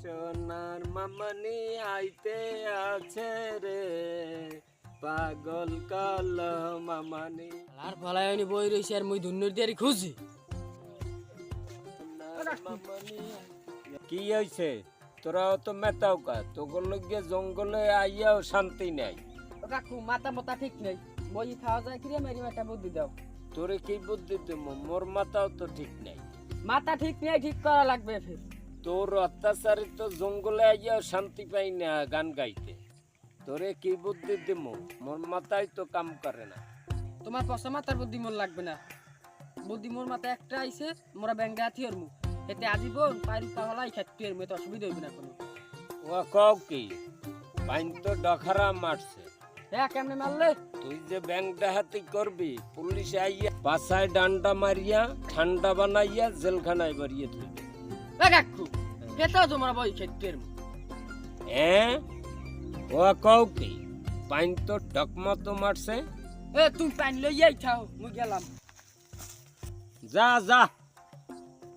সোনার মামানি আইতে আছে রে পাগল কাল মামানি আর ফলায় উনি বই রইছে আর মুই ধুন্নুর দিয়ে খুঁজি কি হয়েছে তোরা তো মেতাও কা তোর লগে জঙ্গলে আইয়াও শান্তি নাই। কাকু মাথা মতা ঠিক নেই বই খাওয়া যায় কি রে মেরি মাথা বুদ্ধি দাও। তোরে কি বুদ্ধি দেবো মোর মাথাও তো ঠিক নাই। মাথা ঠিক নেই ঠিক করা লাগবে ফির। তোর অত্যাচারে তো জঙ্গলে আইয়াও শান্তি পাই না গান গাইতে। তোরে কি বুদ্ধি দেবো মোর মাথায় তো কাম করে না। তোমার পয়সা মাথার বুদ্ধি মোর লাগবে না। বুদ্ধি মোর মাথায় একটা আইছে মোরা ব্যাঙ্গা থিওর মু এতে আজীবন পাইরু পাহলাই খাইতে এর মতো অসুবিধা হইবে না কোনো। ও কও কি পাইন তো ডখারা মারছে। হ্যাঁ কেমনে মারলে? তুই যে ব্যাংক ডাকাতি করবি পুলিশ আইয়া বাসায় ডান্ডা মারিয়া ঠান্ডা বানাইয়া জেলখানায় বাড়িয়ে দিবে। এ কাকু এটা তোমরা বই খাইতে এর মু ও কও কি পাইন তো ডকমা তো মারছে। এ তুমি পানি লইয়াই খাও মুই গেলাম। যা যা